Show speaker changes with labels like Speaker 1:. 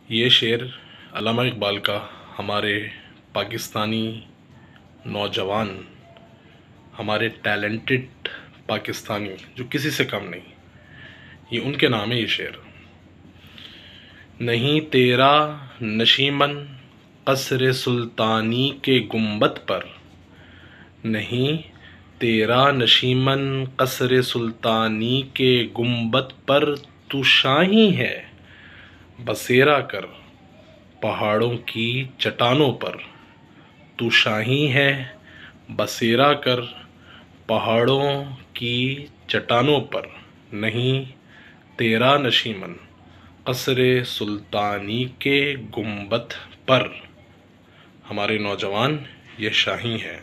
Speaker 1: ये शेर अल्लामा इकबाल का हमारे पाकिस्तानी नौजवान, हमारे टैलेंटेड पाकिस्तानी जो किसी से कम नहीं, ये उनके नाम है। ये शेर, नहीं तेरा नशीमन कसर सुल्तानी के गुंबद पर, नहीं तेरा नशीमन कसर सुल्तानी के गुंबद पर, तू शाही है बसेरा कर पहाड़ों की चट्टानों पर। तू शाही है बसेरा कर पहाड़ों की चट्टानों पर, नहीं तेरा नशीमन कसर सुल्तानी के गुंबद पर। हमारे नौजवान ये शाही हैं।